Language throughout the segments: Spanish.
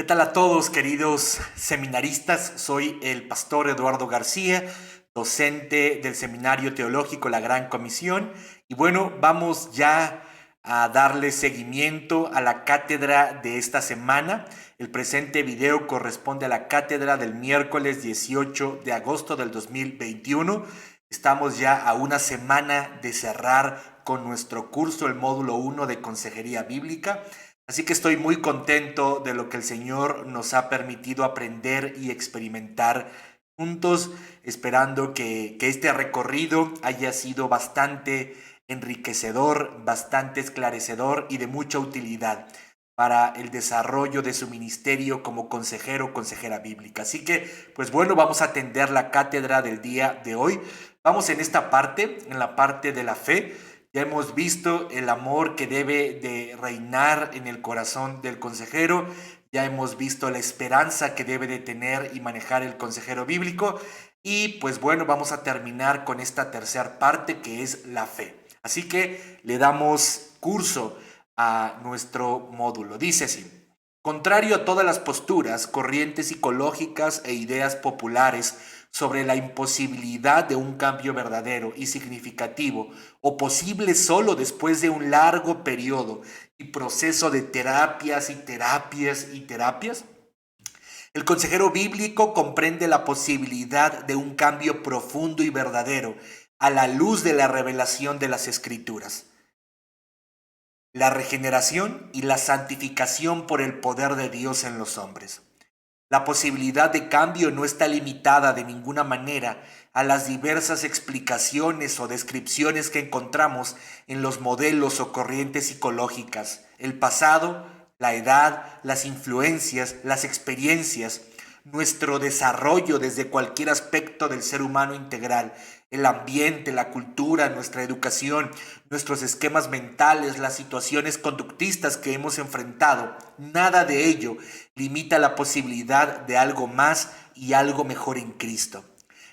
¿Qué tal a todos, queridos seminaristas? Soy el pastor Eduardo García, docente del Seminario Teológico La Gran Comisión. Y bueno, vamos ya a darle seguimiento a la cátedra de esta semana. El presente video corresponde a la cátedra del miércoles 18 de agosto del 2021. Estamos ya a una semana de cerrar con nuestro curso, el módulo 1 de Consejería Bíblica. Así que estoy muy contento de lo que el Señor nos ha permitido aprender y experimentar juntos, esperando que este recorrido haya sido bastante enriquecedor, bastante esclarecedor y de mucha utilidad para el desarrollo de su ministerio como consejero o consejera bíblica. Así que, pues bueno, vamos a atender la cátedra del día de hoy. Vamos en esta parte, en la parte de la fe. Ya hemos visto el amor que debe de reinar en el corazón del consejero. Ya hemos visto la esperanza que debe de tener y manejar el consejero bíblico. Y pues bueno, vamos a terminar con esta tercera parte que es la fe. Así que le damos curso a nuestro módulo. Dice así: contrario a todas las posturas, corrientes psicológicas e ideas populares sobre la imposibilidad de un cambio verdadero y significativo, o posible solo después de un largo periodo y proceso de terapias y terapias y terapias, el consejero bíblico comprende la posibilidad de un cambio profundo y verdadero a la luz de la revelación de las Escrituras. La regeneración y la santificación por el poder de Dios en los hombres. La posibilidad de cambio no está limitada de ninguna manera a las diversas explicaciones o descripciones que encontramos en los modelos o corrientes psicológicas, el pasado, la edad, las influencias, las experiencias, nuestro desarrollo desde cualquier aspecto del ser humano integral, el ambiente, la cultura, nuestra educación, nuestros esquemas mentales, las situaciones conductistas que hemos enfrentado. Nada de ello limita la posibilidad de algo más y algo mejor en Cristo.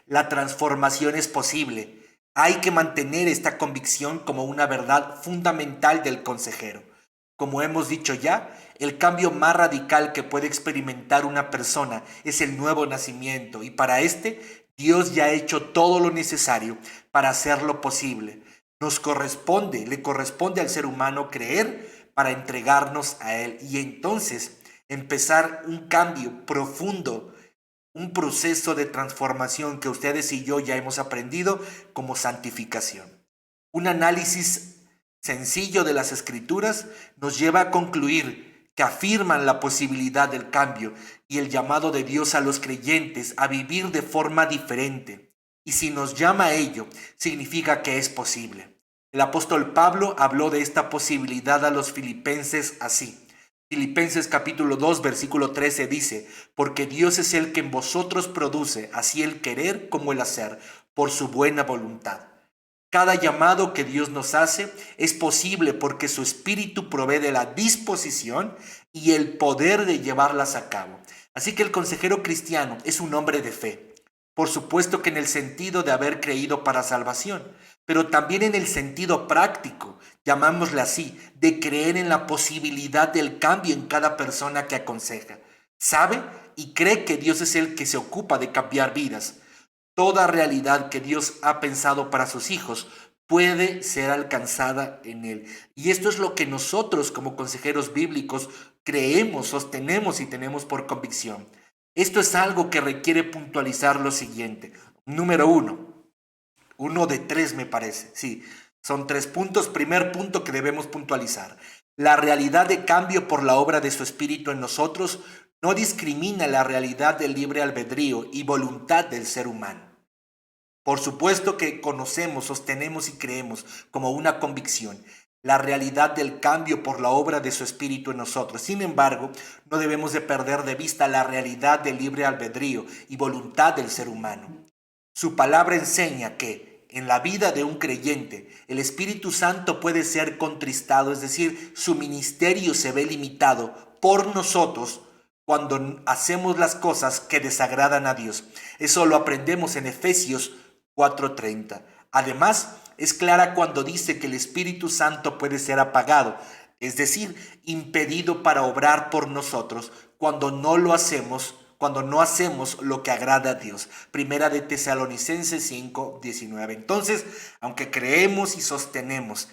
La transformación es posible. Hay que mantener esta convicción como una verdad fundamental del consejero. Como hemos dicho ya, el cambio más radical que puede experimentar una persona es el nuevo nacimiento, y para Dios ya ha hecho todo lo necesario para hacerlo posible. Le corresponde al ser humano creer para entregarnos a Él y entonces empezar un cambio profundo, un proceso de transformación que ustedes y yo ya hemos aprendido como santificación. Un análisis sencillo de las Escrituras nos lleva a concluir que afirman la posibilidad del cambio y el llamado de Dios a los creyentes a vivir de forma diferente. Y si nos llama a ello, significa que es posible. El apóstol Pablo habló de esta posibilidad a los filipenses así. Filipenses capítulo 2, versículo 13 dice: porque Dios es el que en vosotros produce así el querer como el hacer, por su buena voluntad. Cada llamado que Dios nos hace es posible porque su Espíritu provee de la disposición y el poder de llevarlas a cabo. Así que el consejero cristiano es un hombre de fe. Por supuesto que en el sentido de haber creído para salvación, pero también en el sentido práctico, llamámosle así, de creer en la posibilidad del cambio en cada persona que aconseja. Sabe y cree que Dios es el que se ocupa de cambiar vidas. Toda realidad que Dios ha pensado para sus hijos puede ser alcanzada en Él. Y esto es lo que nosotros como consejeros bíblicos creemos, sostenemos y tenemos por convicción. Esto es algo que requiere puntualizar lo siguiente. Número uno de tres me parece. Sí, son 3 puntos. Primer punto que debemos puntualizar. La realidad de cambio por la obra de su Espíritu en nosotros no discrimina la realidad del libre albedrío y voluntad del ser humano. Por supuesto que conocemos, sostenemos y creemos como una convicción la realidad del cambio por la obra de su Espíritu en nosotros. Sin embargo, no debemos de perder de vista la realidad del libre albedrío y voluntad del ser humano. Su palabra enseña que en la vida de un creyente el Espíritu Santo puede ser contristado, es decir, su ministerio se ve limitado por nosotros cuando hacemos las cosas que desagradan a Dios. Eso lo aprendemos en Efesios 4:30. Además, es clara cuando dice que el Espíritu Santo puede ser apagado, es decir, impedido para obrar por nosotros cuando no hacemos lo que agrada a Dios. Primera de Tesalonicenses 5:19. Entonces, aunque creemos y sostenemos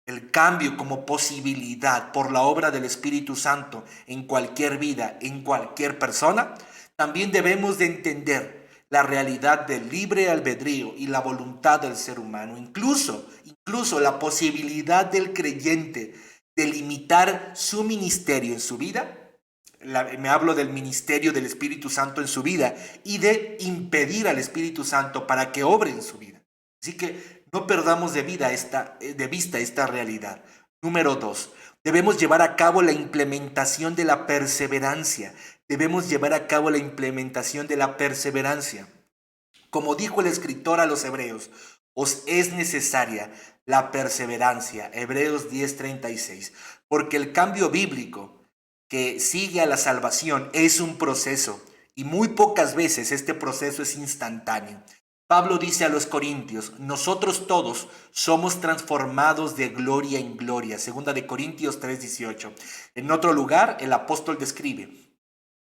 el cambio como posibilidad por la obra del Espíritu Santo en cualquier vida, en cualquier persona, también debemos de entender la realidad del libre albedrío y la voluntad del ser humano, incluso la posibilidad del creyente de limitar su ministerio en su vida. Me hablo del ministerio del Espíritu Santo en su vida y de impedir al Espíritu Santo para que obre en su vida. Así que no perdamos de vista esta realidad. Número 2, debemos llevar a cabo la implementación de la perseverancia. Debemos llevar a cabo la implementación de la perseverancia. Como dijo el escritor a los hebreos, os es necesaria la perseverancia. Hebreos 10:36. Porque el cambio bíblico que sigue a la salvación es un proceso y muy pocas veces este proceso es instantáneo. Pablo dice a los corintios, nosotros todos somos transformados de gloria en gloria. Segunda de Corintios 3:18. En otro lugar, el apóstol describe,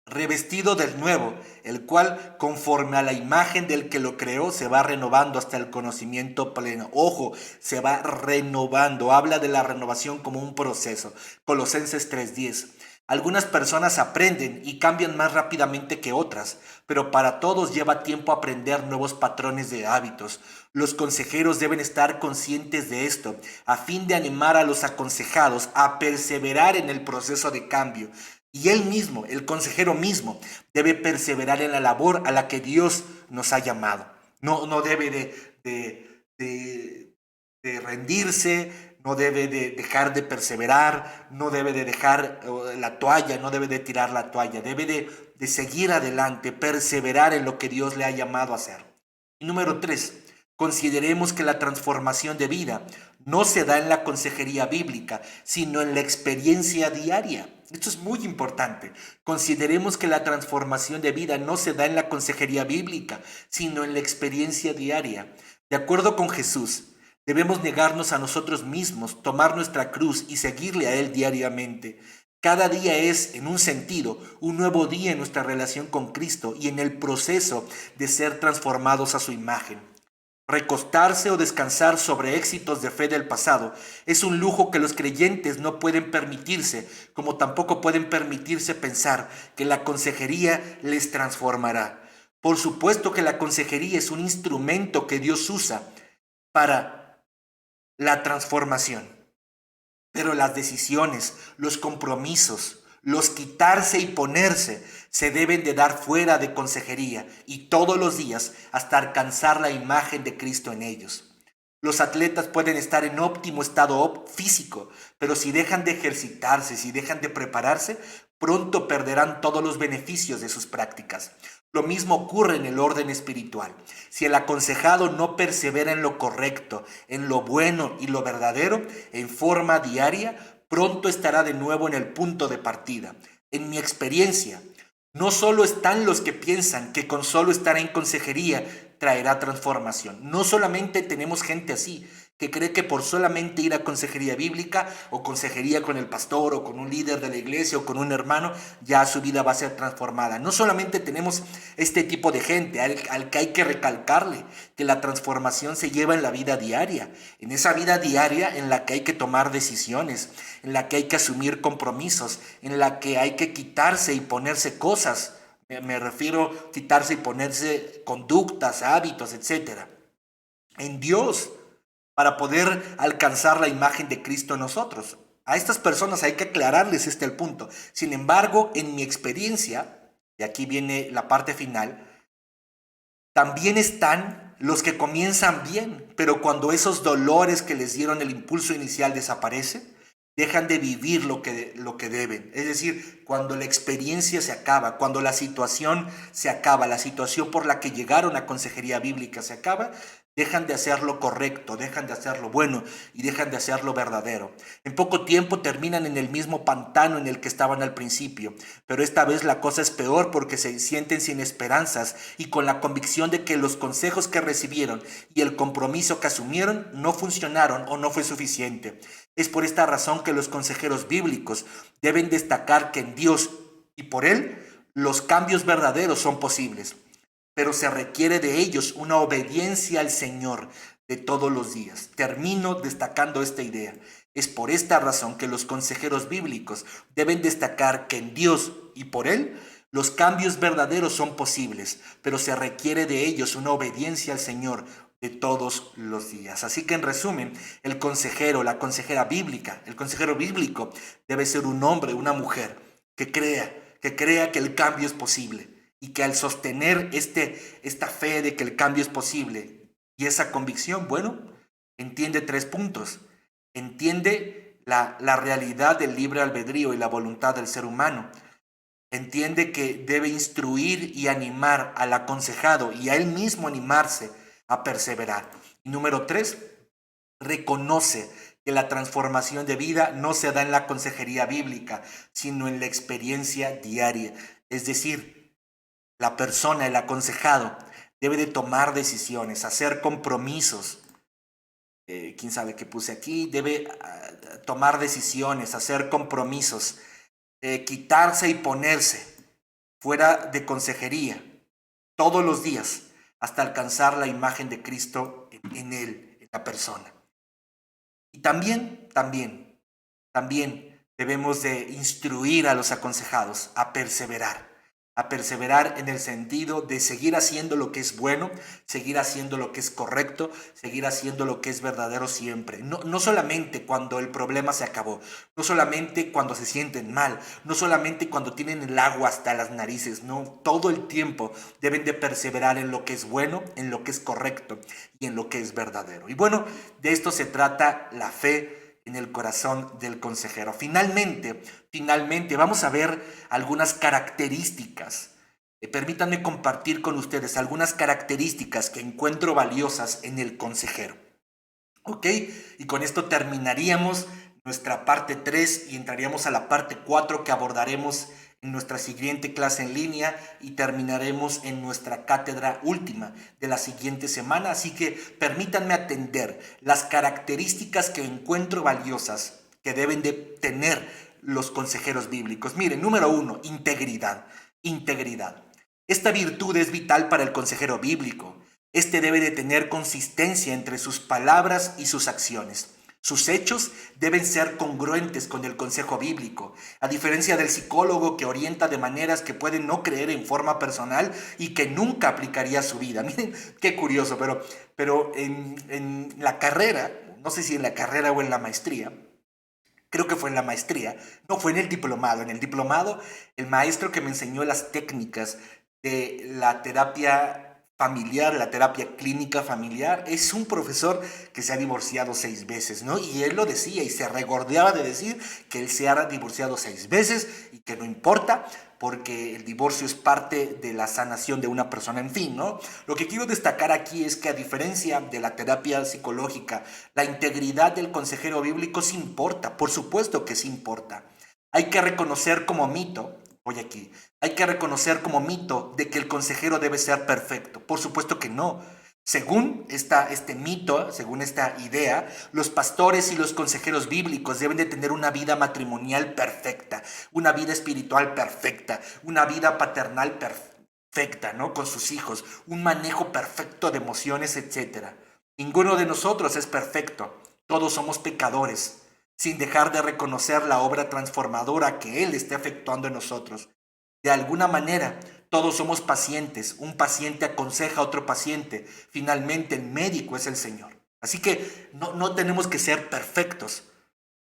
revestido del nuevo, el cual, conforme a la imagen del que lo creó, se va renovando hasta el conocimiento pleno. Ojo, se va renovando. Habla de la renovación como un proceso. Colosenses 3:10. Algunas personas aprenden y cambian más rápidamente que otras, pero para todos lleva tiempo aprender nuevos patrones de hábitos. Los consejeros deben estar conscientes de esto, a fin de animar a los aconsejados a perseverar en el proceso de cambio. Y él mismo, el consejero mismo, debe perseverar en la labor a la que Dios nos ha llamado. No debe de rendirse, no debe de dejar de perseverar, no debe de dejar la toalla, no debe de tirar la toalla, debe de seguir adelante, perseverar en lo que Dios le ha llamado a hacer. Y número 3, consideremos que la transformación de vida no se da en la consejería bíblica, sino en la experiencia diaria. Esto es muy importante. Consideremos que la transformación de vida no se da en la consejería bíblica, sino en la experiencia diaria. De acuerdo con Jesús, debemos negarnos a nosotros mismos, tomar nuestra cruz y seguirle a Él diariamente. Cada día es, en un sentido, un nuevo día en nuestra relación con Cristo y en el proceso de ser transformados a su imagen. Recostarse o descansar sobre éxitos de fe del pasado es un lujo que los creyentes no pueden permitirse, como tampoco pueden permitirse pensar que la consejería les transformará. Por supuesto que la consejería es un instrumento que Dios usa para la transformación, pero las decisiones, los compromisos, los quitarse y ponerse se deben de dar fuera de consejería y todos los días hasta alcanzar la imagen de Cristo en ellos. Los atletas pueden estar en óptimo estado físico, pero si dejan de ejercitarse, si dejan de prepararse, pronto perderán todos los beneficios de sus prácticas. Lo mismo ocurre en el orden espiritual. Si el aconsejado no persevera en lo correcto, en lo bueno y lo verdadero, en forma diaria, pronto estará de nuevo en el punto de partida. En mi experiencia, no solo están los que piensan que con solo estar en consejería traerá transformación. No solamente tenemos gente así, que cree que por solamente ir a consejería bíblica o consejería con el pastor o con un líder de la iglesia o con un hermano, ya su vida va a ser transformada. No solamente tenemos este tipo de gente al que hay que recalcarle que la transformación se lleva en la vida diaria, en esa vida diaria en la que hay que tomar decisiones, en la que hay que asumir compromisos, en la que hay que quitarse y ponerse cosas. Me refiero a quitarse y ponerse conductas, hábitos, etc. En Dios, para poder alcanzar la imagen de Cristo en nosotros. A estas personas hay que aclararles el punto. Sin embargo, en mi experiencia, y aquí viene la parte final, también están los que comienzan bien, pero cuando esos dolores que les dieron el impulso inicial desaparecen, dejan de vivir lo que deben. Es decir, cuando la experiencia se acaba, cuando la situación se acaba, la situación por la que llegaron a consejería bíblica se acaba, dejan de hacer lo correcto, dejan de hacer lo bueno y dejan de hacer lo verdadero. En poco tiempo terminan en el mismo pantano en el que estaban al principio, pero esta vez la cosa es peor porque se sienten sin esperanzas y con la convicción de que los consejos que recibieron y el compromiso que asumieron no funcionaron o no fue suficiente. Es por esta razón que los consejeros bíblicos deben destacar que en Dios y por Él, los cambios verdaderos son posibles, pero se requiere de ellos una obediencia al Señor de todos los días. Termino destacando esta idea. Es por esta razón que los consejeros bíblicos deben destacar que en Dios y por Él los cambios verdaderos son posibles, pero se requiere de ellos una obediencia al Señor de todos los días. Así que en resumen, el consejero, la consejera bíblica, el consejero bíblico debe ser un hombre, una mujer que crea que el cambio es posible y que al sostener esta fe de que el cambio es posible y esa convicción, bueno, entiende 3 puntos. Entiende la realidad del libre albedrío y la voluntad del ser humano. Entiende que debe instruir y animar al aconsejado y a él mismo animarse a perseverar. Y número 3, reconoce que la transformación de vida no se da en la consejería bíblica, sino en la experiencia diaria. Es decir, la persona, el aconsejado, debe de tomar decisiones, hacer compromisos. Quién sabe qué puse aquí, debe tomar decisiones, hacer compromisos, quitarse y ponerse fuera de consejería todos los días hasta alcanzar la imagen de Cristo en él, en la persona. Y también debemos de instruir a los aconsejados a perseverar en el sentido de seguir haciendo lo que es bueno, seguir haciendo lo que es correcto, seguir haciendo lo que es verdadero siempre. No solamente cuando el problema se acabó, no solamente cuando se sienten mal, no solamente cuando tienen el agua hasta las narices, no, todo el tiempo deben de perseverar en lo que es bueno, en lo que es correcto y en lo que es verdadero. Y bueno, de esto se trata la fe en el corazón del consejero. Finalmente, vamos a ver algunas características. Permítanme compartir con ustedes algunas características que encuentro valiosas en el consejero. ¿Ok? Y con esto terminaríamos nuestra parte 3 y entraríamos a la parte 4 que abordaremos en nuestra siguiente clase en línea y terminaremos en nuestra cátedra última de la siguiente semana. Así que permítanme atender las características que encuentro valiosas que deben de tener los consejeros bíblicos. Miren, número 1, integridad. Integridad. Esta virtud es vital para el consejero bíblico. Este debe de tener consistencia entre sus palabras y sus acciones. Sus hechos deben ser congruentes con el consejo bíblico, a diferencia del psicólogo que orienta de maneras que puede no creer en forma personal y que nunca aplicaría a su vida. Miren, qué curioso, pero en la carrera, no sé si en la carrera o en la maestría, creo que fue en la maestría, no fue en el diplomado. En el diplomado, el maestro que me enseñó las técnicas de la terapia familiar, la terapia clínica familiar, es un profesor que se ha divorciado 6 veces, ¿no? Y él lo decía y se regordeaba de decir que él se ha divorciado 6 veces y que no importa porque el divorcio es parte de la sanación de una persona, en fin, ¿no? Lo que quiero destacar aquí es que a diferencia de la terapia psicológica, la integridad del consejero bíblico sí importa, por supuesto que sí importa. Hay que reconocer como mito, voy aquí, hay que reconocer como mito de que el consejero debe ser perfecto. Por supuesto que no. Según este mito, según esta idea, los pastores y los consejeros bíblicos deben de tener una vida matrimonial perfecta, una vida espiritual perfecta, una vida paternal perfecta, ¿no? Con sus hijos, un manejo perfecto de emociones, etc. Ninguno de nosotros es perfecto. Todos somos pecadores, sin dejar de reconocer la obra transformadora que Él está efectuando en nosotros. De alguna manera, todos somos pacientes. Un paciente aconseja a otro paciente. Finalmente, el médico es el Señor. Así que no tenemos que ser perfectos,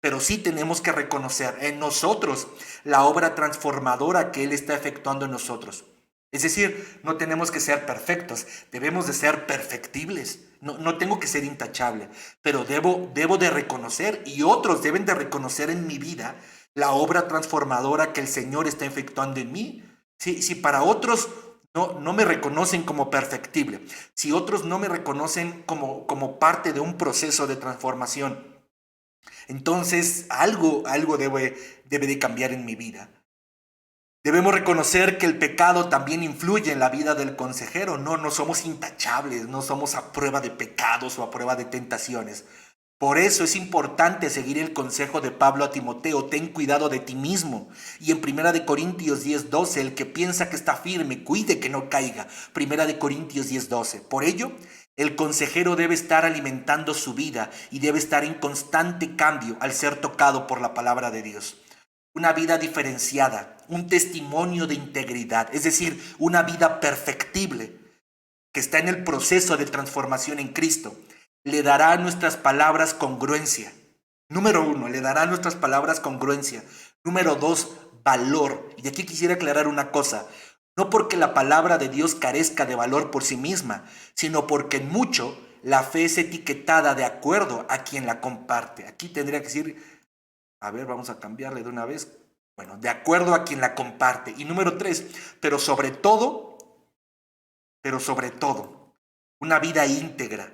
pero sí tenemos que reconocer en nosotros la obra transformadora que Él está efectuando en nosotros. Es decir, no tenemos que ser perfectos, debemos de ser perfectibles. No tengo que ser intachable, pero debo de reconocer y otros deben de reconocer en mi vida la obra transformadora que el Señor está efectuando en mí. Si para otros no me reconocen como perfectible, si otros no me reconocen como parte de un proceso de transformación, entonces algo debe de cambiar en mi vida. Debemos reconocer que el pecado también influye en la vida del consejero. No somos intachables, no somos a prueba de pecados o a prueba de tentaciones. Por eso es importante seguir el consejo de Pablo a Timoteo: ten cuidado de ti mismo. Y en 1 Corintios 10:12, el que piensa que está firme, cuide que no caiga. 1 Corintios 10:12. Por ello, el consejero debe estar alimentando su vida y debe estar en constante cambio al ser tocado por la palabra de Dios. Una vida diferenciada, un testimonio de integridad, es decir, una vida perfectible que está en el proceso de transformación en Cristo, le dará a nuestras palabras congruencia. Número 1, le dará a nuestras palabras congruencia. Número 2, valor. Y aquí quisiera aclarar una cosa: no porque la palabra de Dios carezca de valor por sí misma, sino porque en mucho la fe es etiquetada de acuerdo a quien la comparte. Aquí tendría que decir, a ver, vamos a cambiarle de una vez. Bueno, de acuerdo a quien la comparte. Y número 3, pero sobre todo, una vida íntegra,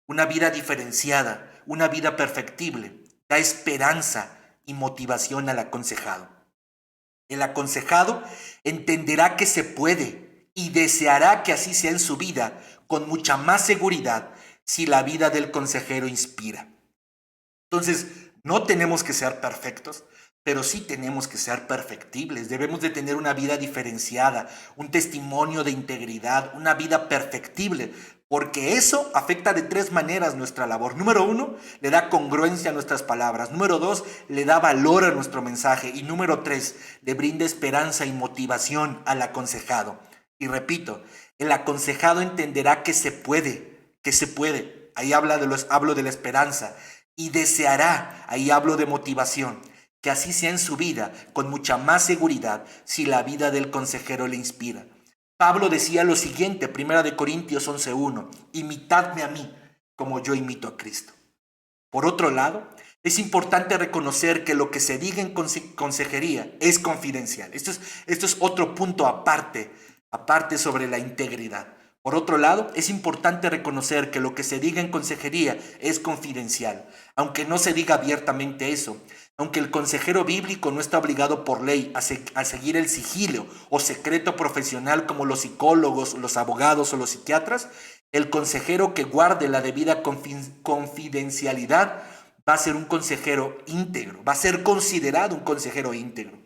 una vida diferenciada, una vida perfectible, da esperanza y motivación al aconsejado. El aconsejado entenderá que se puede y deseará que así sea en su vida con mucha más seguridad si la vida del consejero inspira. Entonces, no tenemos que ser perfectos, pero sí tenemos que ser perfectibles. Debemos de tener una vida diferenciada, un testimonio de integridad, una vida perfectible, porque eso afecta de 3 maneras nuestra labor. Número 1, le da congruencia a nuestras palabras. Número 2, le da valor a nuestro mensaje. Y número 3, le brinda esperanza y motivación al aconsejado. Y repito, el aconsejado entenderá que se puede, que se puede. Ahí hablo de la esperanza. Y deseará, ahí hablo de motivación, que así sea en su vida con mucha más seguridad si la vida del consejero le inspira. Pablo decía lo siguiente, 1 Corintios 11:1, imitadme a mí como yo imito a Cristo. Por otro lado, es importante reconocer que lo que se diga en consejería es confidencial. Esto es otro punto aparte sobre la integridad. Por otro lado, es importante reconocer que lo que se diga en consejería es confidencial, aunque no se diga abiertamente eso. Aunque el consejero bíblico no está obligado por ley a seguir el sigilo o secreto profesional como los psicólogos, los abogados o los psiquiatras, el consejero que guarde la debida confidencialidad va a ser un consejero íntegro, va a ser considerado un consejero íntegro.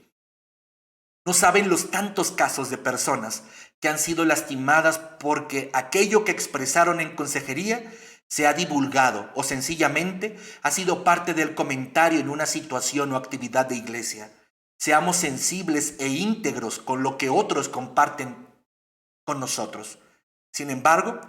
No saben los tantos casos de personas que han sido lastimadas porque aquello que expresaron en consejería se ha divulgado o sencillamente ha sido parte del comentario en una situación o actividad de iglesia. Seamos sensibles e íntegros con lo que otros comparten con nosotros. Sin embargo,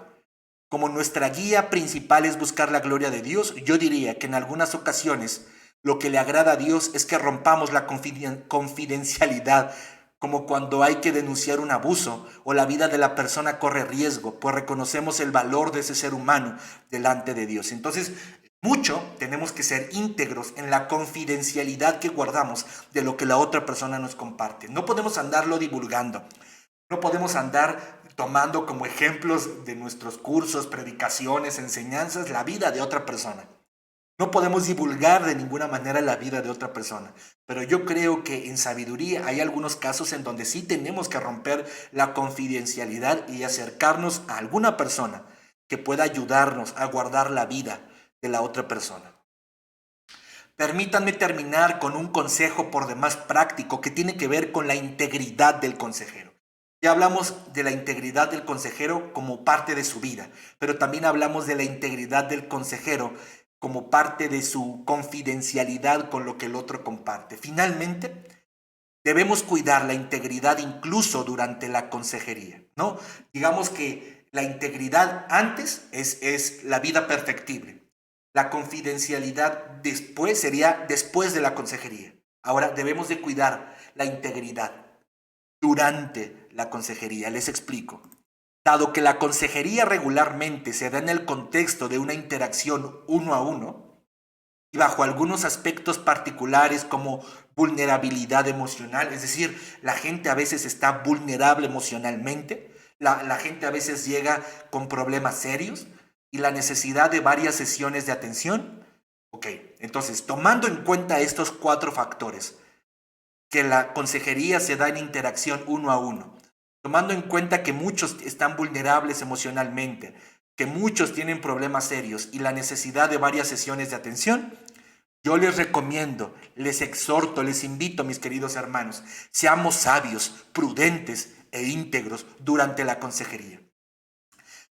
como nuestra guía principal es buscar la gloria de Dios, yo diría que en algunas ocasiones lo que le agrada a Dios es que rompamos la confidencialidad, como cuando hay que denunciar un abuso o la vida de la persona corre riesgo, pues reconocemos el valor de ese ser humano delante de Dios. Entonces, mucho tenemos que ser íntegros en la confidencialidad que guardamos de lo que la otra persona nos comparte. No podemos andarlo divulgando. No podemos andar tomando como ejemplos de nuestros cursos, predicaciones, enseñanzas, la vida de otra persona. No podemos divulgar de ninguna manera la vida de otra persona. Pero yo creo que en sabiduría hay algunos casos en donde sí tenemos que romper la confidencialidad y acercarnos a alguna persona que pueda ayudarnos a guardar la vida de la otra persona. Permítanme terminar con un consejo por demás práctico que tiene que ver con la integridad del consejero. Ya hablamos de la integridad del consejero como parte de su vida, pero también hablamos de la integridad del consejero como parte de su confidencialidad con lo que el otro comparte. Finalmente, debemos cuidar la integridad incluso durante la consejería, ¿no? Digamos que la integridad antes es la vida perfectible. La confidencialidad después sería después de la consejería. Ahora debemos de cuidar la integridad durante la consejería. Les explico. Dado que la consejería regularmente se da en el contexto de una interacción uno a uno y bajo algunos aspectos particulares como vulnerabilidad emocional, es decir, la gente a veces está vulnerable emocionalmente, la gente a veces llega con problemas serios y la necesidad de varias sesiones de atención. Ok, entonces, tomando en cuenta estos 4 factores, que la consejería se da en interacción uno a uno, tomando en cuenta que muchos están vulnerables emocionalmente, que muchos tienen problemas serios y la necesidad de varias sesiones de atención, yo les recomiendo, les exhorto, les invito, mis queridos hermanos, seamos sabios, prudentes e íntegros durante la consejería.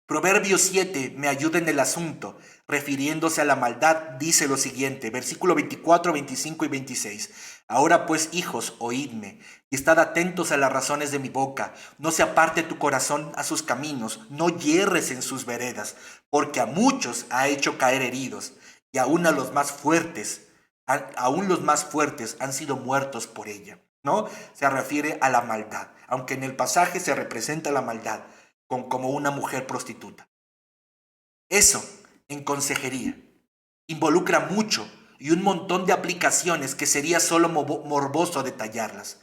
Proverbios 7 me ayuda en el asunto, refiriéndose a la maldad, dice lo siguiente, versículo 24, 25 y 26. Ahora pues, hijos, oídme, y estad atentos a las razones de mi boca. No se aparte tu corazón a sus caminos, no yerres en sus veredas, porque a muchos ha hecho caer heridos, y aún a los más fuertes, aún los más fuertes han sido muertos por ella. ¿No? Se refiere a la maldad, aunque en el pasaje se representa la maldad como una mujer prostituta. Eso, en consejería, involucra mucho y un montón de aplicaciones que sería solo morboso detallarlas.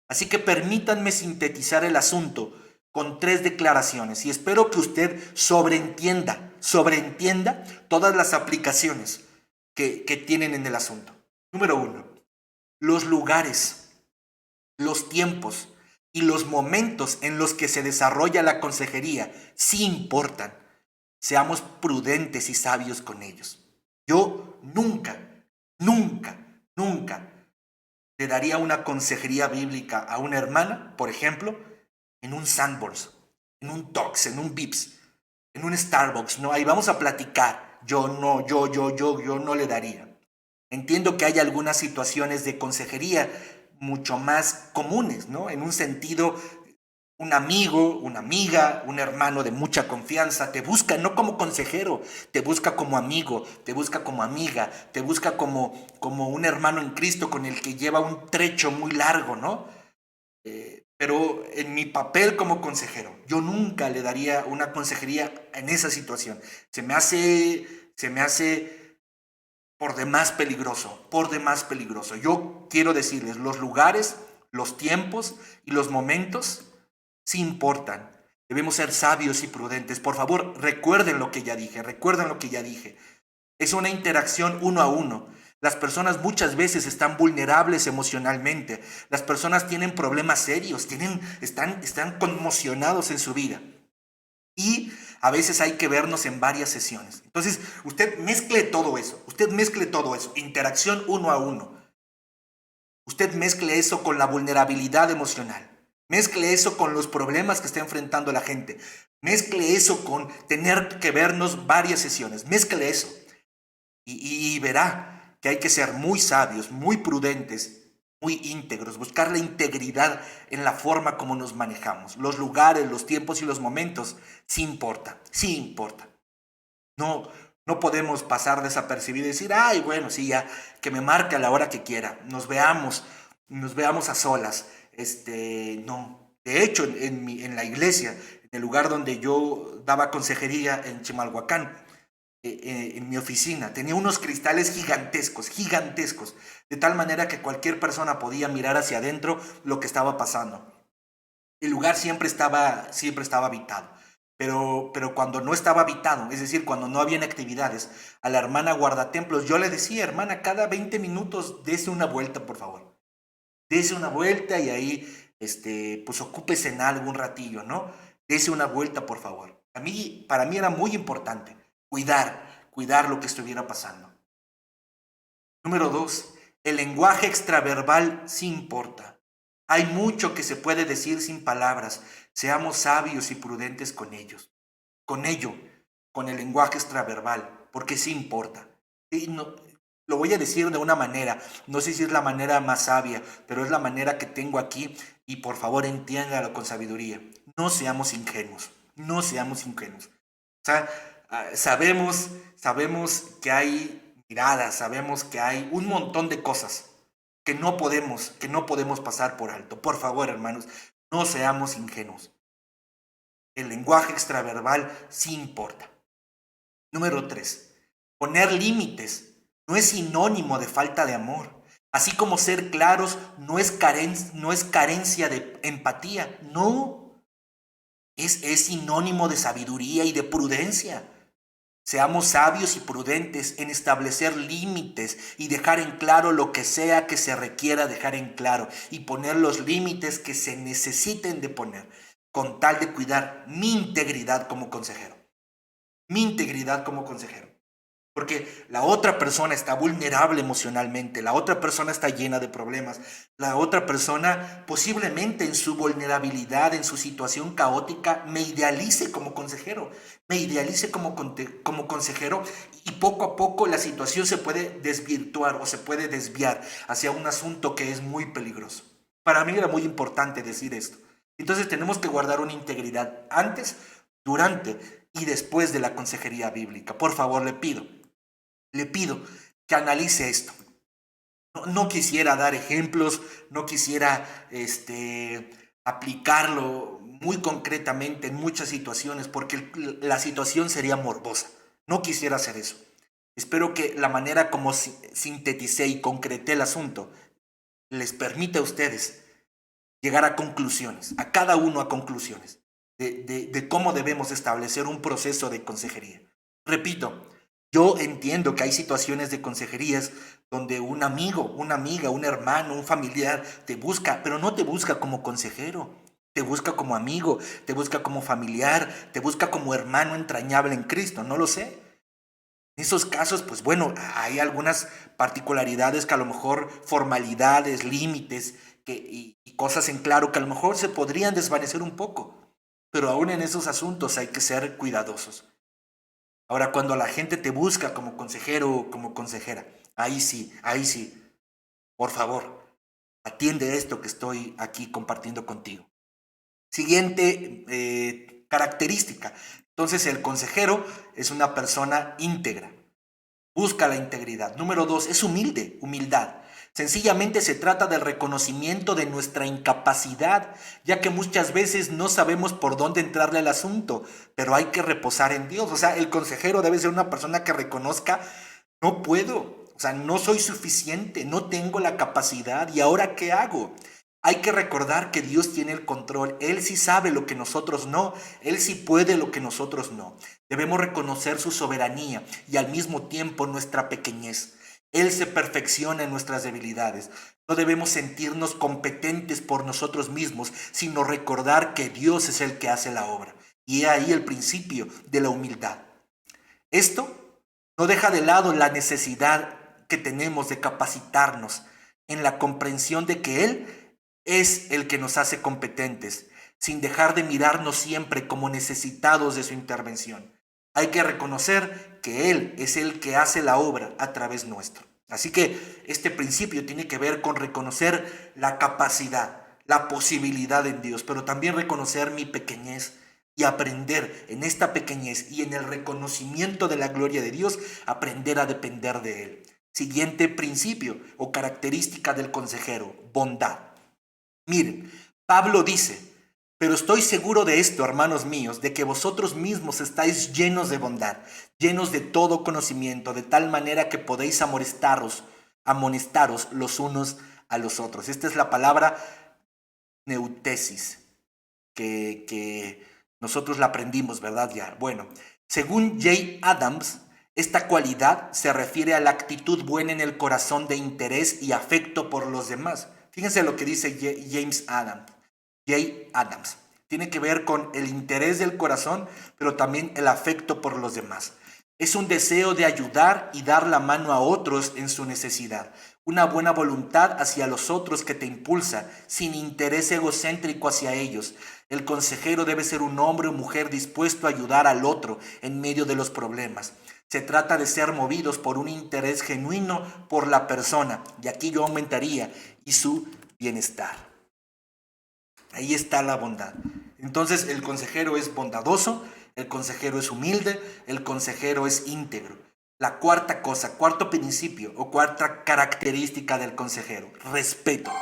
Así que permítanme sintetizar el asunto con 3 declaraciones y espero que usted sobreentienda todas las aplicaciones que tienen en el asunto. Número 1, los lugares, los tiempos y los momentos en los que se desarrolla la consejería sí importan. Seamos prudentes y sabios con ellos. Yo nunca le daría una consejería bíblica a una hermana, por ejemplo, en un Sanborns, en un Tox, en un Vips, en un Starbucks. No, ahí vamos a platicar. Yo no le daría. Entiendo que hay algunas situaciones de consejería mucho más comunes, ¿no? En un sentido, un amigo, una amiga, un hermano de mucha confianza te busca no como consejero, te busca como amigo, te busca como amiga, te busca como un hermano en Cristo con el que lleva un trecho muy largo, ¿no? Pero en mi papel como consejero, yo nunca le daría una consejería en esa situación. Se me hace por demás peligroso, por demás peligroso. Yo quiero decirles, los lugares, los tiempos y los momentos sí importan. Debemos ser sabios y prudentes. Por favor, recuerden lo que ya dije. Es una interacción uno a uno. Las personas muchas veces están vulnerables emocionalmente. Las personas tienen problemas serios, están conmocionados en su vida. Y a veces hay que vernos en varias sesiones. Entonces, usted mezcle todo eso. Interacción uno a uno. Usted mezcle eso con la vulnerabilidad emocional. Mezcle eso con los problemas que está enfrentando la gente. Mezcle eso con tener que vernos varias sesiones. Mezcle eso. Y verá que hay que ser muy sabios, muy prudentes, muy íntegros, buscar la integridad en la forma como nos manejamos. Los lugares, los tiempos y los momentos sí importa, sí importa. No, no podemos pasar desapercibido y decir, ay, bueno, sí, ya, que me marque a la hora que quiera, nos veamos a solas. No. De hecho, en la iglesia, en el lugar donde yo daba consejería en Chimalhuacán, en mi oficina, tenía unos cristales gigantescos, de tal manera que cualquier persona podía mirar hacia adentro lo que estaba pasando. El lugar siempre estaba habitado. Pero cuando no estaba habitado, es decir, cuando no habían actividades, a la hermana guardatemplos, yo le decía, hermana, cada 20 minutos dese una vuelta, por favor. Dese una vuelta y ahí, pues ocúpese en algo un ratillo, ¿no? Dese una vuelta, por favor. Para mí era muy importante cuidar lo que estuviera pasando. Número 2, el lenguaje extraverbal sí importa. Hay mucho que se puede decir sin palabras. Seamos sabios y prudentes con ellos. Con el lenguaje extraverbal, porque sí importa. Y no, lo voy a decir de una manera, no sé si es la manera más sabia, pero es la manera que tengo aquí y por favor entiéndalo con sabiduría. No seamos ingenuos. O sea, sabemos que hay miradas, sabemos que hay un montón de cosas que no podemos pasar por alto. Por favor, hermanos, no seamos ingenuos. El lenguaje extraverbal sí importa. Número 3. Poner límites no es sinónimo de falta de amor. Así como ser claros no es carencia de empatía. No. Es sinónimo de sabiduría y de prudencia. Seamos sabios y prudentes en establecer límites y dejar en claro lo que sea que se requiera dejar en claro y poner los límites que se necesiten de poner con tal de cuidar mi integridad como consejero. mi integridad como consejero. Porque la otra persona está vulnerable emocionalmente, la otra persona está llena de problemas, la otra persona posiblemente en su vulnerabilidad, en su situación caótica, me idealice como consejero, me idealice como consejero, y poco a poco la situación se puede desvirtuar o se puede desviar hacia un asunto que es muy peligroso. Para mí era muy importante decir esto. Entonces tenemos que guardar una integridad antes, durante y después de la consejería bíblica. Por favor, le pido que analice esto. No quisiera dar ejemplos, no quisiera aplicarlo muy concretamente en muchas situaciones porque la situación sería morbosa. No quisiera hacer eso. Espero que la manera como sinteticé y concreté el asunto les permita a ustedes llegar a conclusiones, a cada uno a conclusiones de cómo debemos establecer un proceso de consejería. Repito, yo entiendo que hay situaciones de consejerías donde un amigo, una amiga, un hermano, un familiar te busca, pero no te busca como consejero. Te busca como amigo, te busca como familiar, te busca como hermano entrañable en Cristo, no lo sé. En esos casos, pues bueno, hay algunas particularidades que a lo mejor formalidades, límites y cosas en claro que a lo mejor se podrían desvanecer un poco, pero aún en esos asuntos hay que ser cuidadosos. Ahora, cuando la gente te busca como consejero o como consejera, ahí sí, por favor, atiende esto que estoy aquí compartiendo contigo. Siguiente característica. Entonces, el consejero es una persona íntegra. Busca la integridad. Número 2, es humilde, humildad. Sencillamente se trata del reconocimiento de nuestra incapacidad, ya que muchas veces no sabemos por dónde entrarle al asunto, pero hay que reposar en Dios. O sea, el consejero debe ser una persona que reconozca, no puedo, o sea, no soy suficiente, no tengo la capacidad, ¿y ahora qué hago? Hay que recordar que Dios tiene el control. Él sí sabe lo que nosotros no. Él sí puede lo que nosotros no. Debemos reconocer su soberanía y al mismo tiempo nuestra pequeñez. Él se perfecciona en nuestras debilidades. No debemos sentirnos competentes por nosotros mismos, sino recordar que Dios es el que hace la obra. Y he ahí el principio de la humildad. Esto no deja de lado la necesidad que tenemos de capacitarnos en la comprensión de que Él es el que nos hace competentes, sin dejar de mirarnos siempre como necesitados de su intervención. Hay que reconocer que Él es el que hace la obra a través nuestro. Así que este principio tiene que ver con reconocer la capacidad, la posibilidad en Dios, pero también reconocer mi pequeñez y aprender en esta pequeñez y en el reconocimiento de la gloria de Dios, aprender a depender de Él. Siguiente principio o característica del consejero, bondad. Miren, Pablo dice, pero estoy seguro de esto, hermanos míos, de que vosotros mismos estáis llenos de bondad, llenos de todo conocimiento, de tal manera que podéis amonestaros los unos a los otros. Esta es la palabra neutesis, que nosotros la aprendimos, ¿verdad? Ya. Bueno, según Jay Adams, esta cualidad se refiere a la actitud buena en el corazón de interés y afecto por los demás. Fíjense lo que dice Jay Adams. Tiene que ver con el interés del corazón, pero también el afecto por los demás. Es un deseo de ayudar y dar la mano a otros en su necesidad. Una buena voluntad hacia los otros que te impulsa, sin interés egocéntrico hacia ellos. El consejero debe ser un hombre o mujer dispuesto a ayudar al otro en medio de los problemas. Se trata de ser movidos por un interés genuino por la persona, y aquí yo aumentaría, y su bienestar. Ahí está la bondad. Entonces el consejero es bondadoso, el consejero es humilde, el consejero es íntegro. La cuarta cosa, cuarto principio o cuarta característica del consejero, respeto.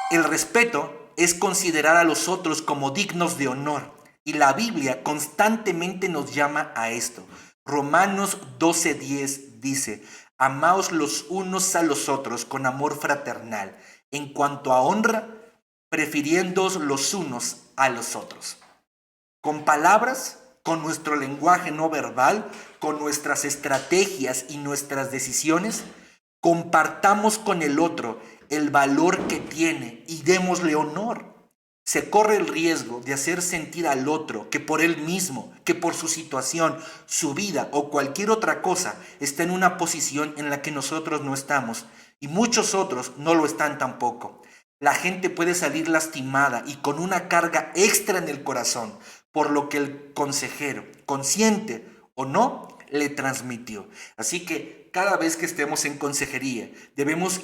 El respeto es considerar a los otros como dignos de honor y la Biblia constantemente nos llama a esto. Romanos 12:10 dice, amaos los unos a los otros con amor fraternal, en cuanto a honra, prefiriéndoos los unos a los otros. Con palabras, con nuestro lenguaje no verbal, con nuestras estrategias y nuestras decisiones, compartamos con el otro el valor que tiene y démosle honor. se corre el riesgo de hacer sentir al otro que por él mismo, que por su situación, su vida o cualquier otra cosa está en una posición en la que nosotros no estamos y muchos otros no lo están tampoco. La gente puede salir lastimada y con una carga extra en el corazón por lo que el consejero, consciente o no, le transmitió. Así que cada vez que estemos en consejería debemos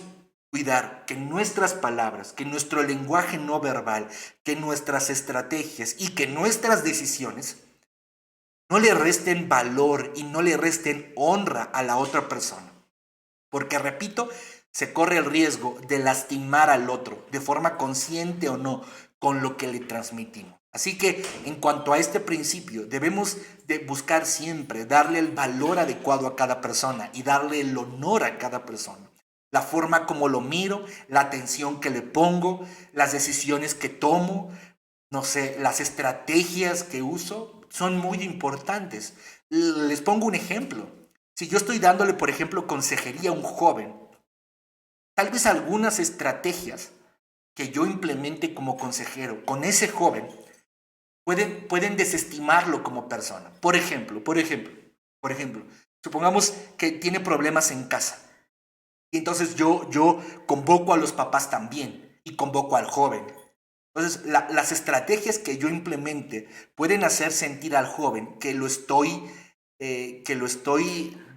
cuidar que nuestras palabras, que nuestro lenguaje no verbal, que nuestras estrategias y que nuestras decisiones no le resten valor y no le resten honra a la otra persona. Porque, repito, se corre el riesgo de lastimar al otro, de forma consciente o no, con lo que le transmitimos. Así que, en cuanto a este principio, debemos de buscar siempre darle el valor adecuado a cada persona y darle el honor a cada persona. La forma como lo miro, la atención que le pongo, las decisiones que tomo, no sé, las estrategias que uso son muy importantes. Les pongo un ejemplo. Si yo estoy dándole, por ejemplo, consejería a un joven, tal vez algunas estrategias que yo implemente como consejero con ese joven pueden desestimarlo como persona. Por ejemplo, supongamos que tiene problemas en casa. Y entonces yo convoco a los papás también y convoco al joven. Entonces, las estrategias que yo implemente pueden hacer sentir al joven que lo estoy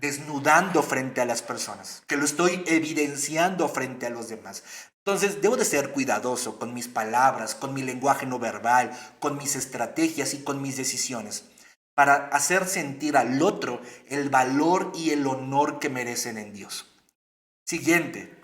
desnudando frente a las personas, que lo estoy evidenciando frente a los demás. Entonces, debo de ser cuidadoso con mis palabras, con mi lenguaje no verbal, con mis estrategias y con mis decisiones, para hacer sentir al otro el valor y el honor que merecen en Dios. Siguiente,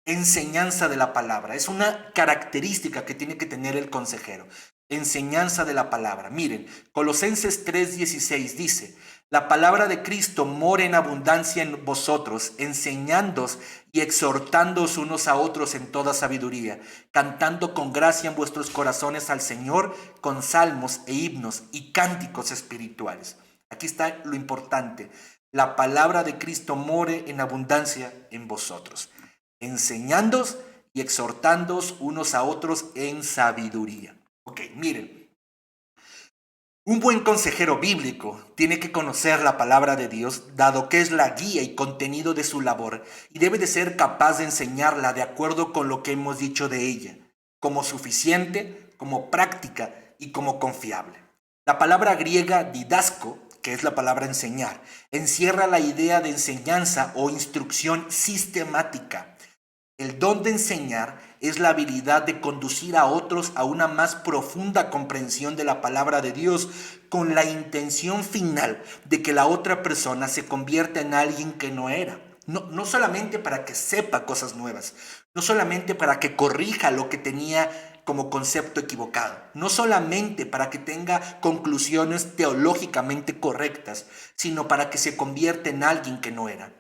enseñanza de la palabra. Es una característica que tiene que tener el consejero. Enseñanza de la palabra. Miren, Colosenses 3:16 dice: la palabra de Cristo mora en abundancia en vosotros, enseñándoos y exhortándoos unos a otros en toda sabiduría, cantando con gracia en vuestros corazones al Señor con salmos e himnos y cánticos espirituales. Aquí está lo importante. La palabra de Cristo more en abundancia en vosotros, enseñándoos y exhortándoos unos a otros en sabiduría. Ok, miren, un buen consejero bíblico tiene que conocer la palabra de Dios, dado que es la guía y contenido de su labor, y debe de ser capaz de enseñarla de acuerdo con lo que hemos dicho de ella, como suficiente, como práctica y como confiable. La palabra griega didasco, que es la palabra enseñar, encierra la idea de enseñanza o instrucción sistemática. El don de enseñar es la habilidad de conducir a otros a una más profunda comprensión de la palabra de Dios, con la intención final de que la otra persona se convierta en alguien que no era. No solamente para que sepa cosas nuevas, no solamente para que corrija lo que tenía como concepto equivocado, no solamente para que tenga conclusiones teológicamente correctas, sino para que se convierta en alguien que no era.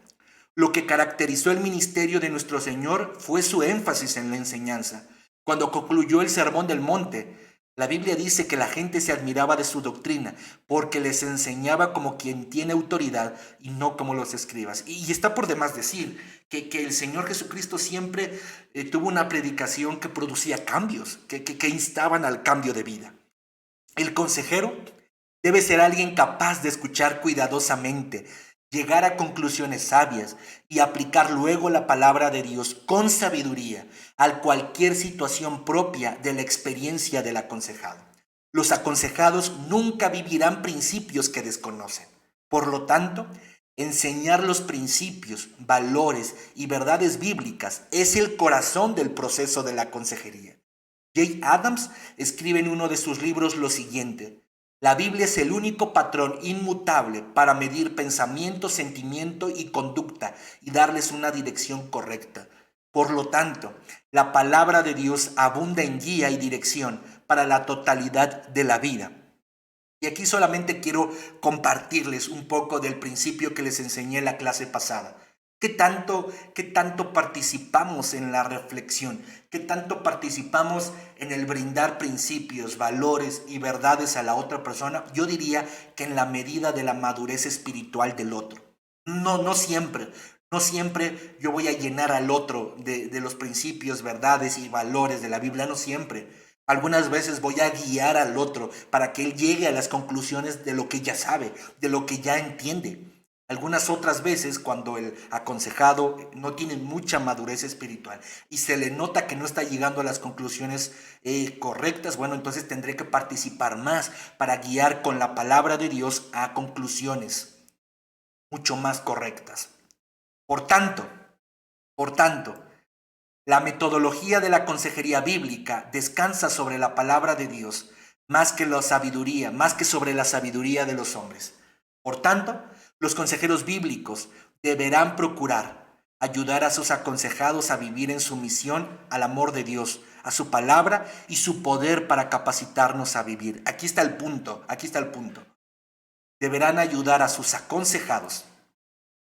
Lo que caracterizó el ministerio de nuestro Señor fue su énfasis en la enseñanza. Cuando concluyó el Sermón del Monte, la Biblia dice que la gente se admiraba de su doctrina porque les enseñaba como quien tiene autoridad y no como los escribas. Y está por demás decir que el Señor Jesucristo siempre tuvo una predicación que producía cambios, que instaban al cambio de vida. El consejero debe ser alguien capaz de escuchar cuidadosamente, llegar a conclusiones sabias y aplicar luego la palabra de Dios con sabiduría a cualquier situación propia de la experiencia del aconsejado. Los aconsejados nunca vivirán principios que desconocen. Por lo tanto, enseñar los principios, valores y verdades bíblicas es el corazón del proceso de la consejería. Jay Adams escribe en uno de sus libros lo siguiente: la Biblia es el único patrón inmutable para medir pensamiento, sentimiento y conducta y darles una dirección correcta. Por lo tanto, la palabra de Dios abunda en guía y dirección para la totalidad de la vida. Y aquí solamente quiero compartirles un poco del principio que les enseñé en la clase pasada. ¿Qué tanto participamos en la reflexión? ¿Qué tanto participamos en el brindar principios, valores y verdades a la otra persona? Yo diría que en la medida de la madurez espiritual del otro. No siempre. No siempre yo voy a llenar al otro de los principios, verdades y valores de la Biblia. No siempre. Algunas veces voy a guiar al otro para que él llegue a las conclusiones de lo que ya sabe, de lo que ya entiende. Algunas otras veces, cuando el aconsejado no tiene mucha madurez espiritual y se le nota que no está llegando a las conclusiones correctas, bueno, entonces tendré que participar más para guiar con la palabra de Dios a conclusiones mucho más correctas. Por tanto, por tanto, la metodología de la consejería bíblica descansa sobre la palabra de Dios más que sobre la sabiduría de los hombres. Por tanto, los consejeros bíblicos deberán procurar ayudar a sus aconsejados a vivir en sumisión al amor de Dios, a su palabra y su poder para capacitarnos a vivir. Aquí está el punto, aquí está el punto. Deberán ayudar a sus aconsejados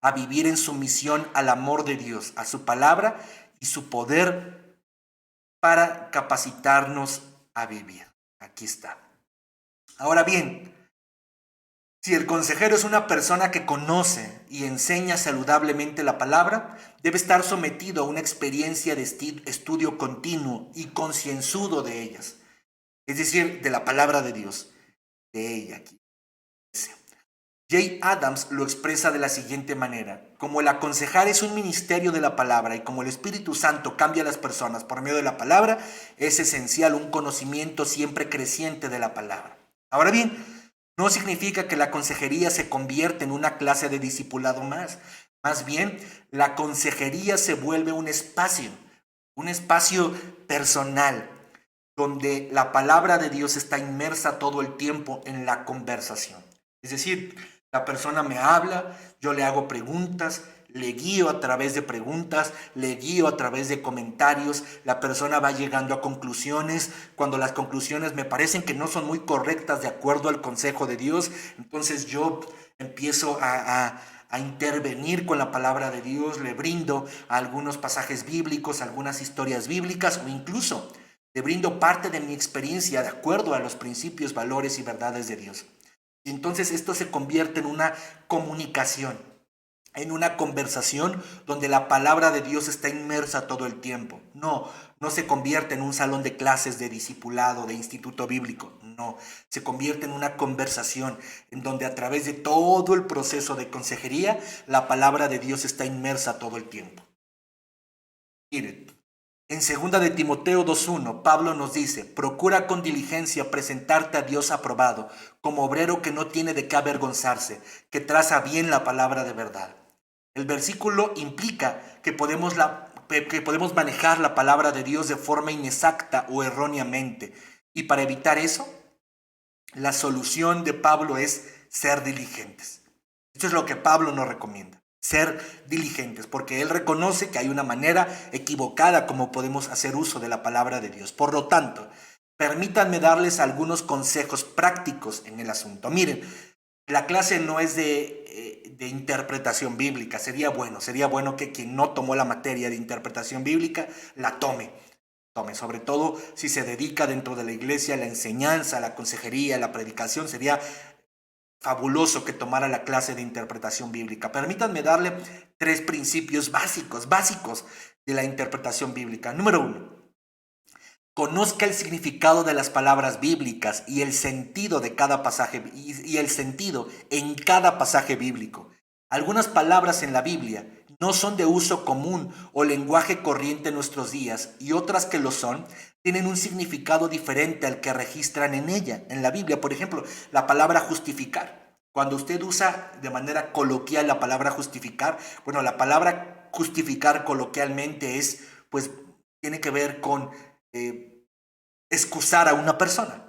a vivir en sumisión al amor de Dios, a su palabra y su poder para capacitarnos a vivir. Aquí está. Ahora bien, si el consejero es una persona que conoce y enseña saludablemente la palabra, debe estar sometido a una experiencia de estudio continuo y concienzudo de ellas, es decir, de la palabra de Dios, de ella aquí. Jay Adams lo expresa de la siguiente manera: como el aconsejar es un ministerio de la palabra y como el Espíritu Santo cambia a las personas por medio de la palabra, es esencial un conocimiento siempre creciente de la palabra. Ahora bien, no significa que la consejería se convierta en una clase de discipulado más. Más bien, la consejería se vuelve un espacio personal, donde la palabra de Dios está inmersa todo el tiempo en la conversación. Es decir, la persona me habla, yo le hago preguntas, le guío a través de preguntas, le guío a través de comentarios, la persona va llegando a conclusiones. Cuando las conclusiones me parecen que no son muy correctas de acuerdo al consejo de Dios, entonces yo empiezo a intervenir con la palabra de Dios, le brindo algunos pasajes bíblicos, algunas historias bíblicas o incluso le brindo parte de mi experiencia de acuerdo a los principios, valores y verdades de Dios. Y entonces esto se convierte en una comunicación, en una conversación donde la palabra de Dios está inmersa todo el tiempo. No se convierte en un salón de clases de discipulado, de instituto bíblico. No, se convierte en una conversación en donde a través de todo el proceso de consejería, la palabra de Dios está inmersa todo el tiempo. Miren, en 2 de Timoteo 2:1, Pablo nos dice: procura con diligencia presentarte a Dios aprobado, como obrero que no tiene de qué avergonzarse, que traza bien la palabra de verdad. El versículo implica que podemos manejar la palabra de Dios de forma inexacta o erróneamente. Y para evitar eso, la solución de Pablo es ser diligentes. Esto es lo que Pablo nos recomienda. Ser diligentes, porque él reconoce que hay una manera equivocada como podemos hacer uso de la palabra de Dios. Por lo tanto, permítanme darles algunos consejos prácticos en el asunto. Miren, la clase no es de interpretación bíblica. Sería bueno que quien no tomó la materia de interpretación bíblica la tome, sobre todo si se dedica dentro de la iglesia a la enseñanza, a la consejería, a la predicación. Sería fabuloso que tomara la clase de interpretación bíblica. Permítanme darle 3 principios básicos de la interpretación bíblica. Número 1, conozca el significado de las palabras bíblicas y el sentido de cada pasaje y el sentido en cada pasaje bíblico. Algunas palabras en la Biblia no son de uso común o lenguaje corriente en nuestros días, y otras que lo son tienen un significado diferente al que registran en ella, en la Biblia. Por ejemplo, la palabra justificar. Cuando usted usa de manera coloquial la palabra justificar, bueno, la palabra justificar coloquialmente tiene que ver con excusar a una persona.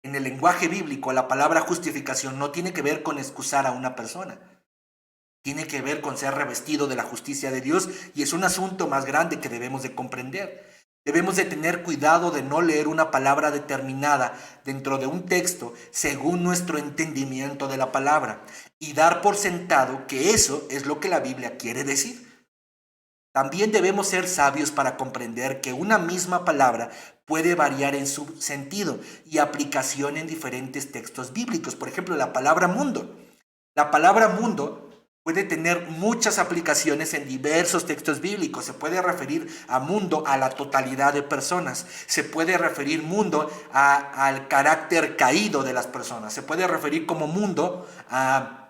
En el lenguaje bíblico, la palabra justificación no tiene que ver con excusar a una persona. Tiene que ver con ser revestido de la justicia de Dios, y es un asunto más grande que debemos de comprender. Debemos de tener cuidado de no leer una palabra determinada dentro de un texto según nuestro entendimiento de la palabra y dar por sentado que eso es lo que la Biblia quiere decir. También debemos ser sabios para comprender que una misma palabra puede variar en su sentido y aplicación en diferentes textos bíblicos. Por ejemplo, la palabra mundo. La palabra mundo puede tener muchas aplicaciones en diversos textos bíblicos. Se puede referir a mundo a la totalidad de personas. Se puede referir mundo al carácter caído de las personas. Se puede referir como mundo a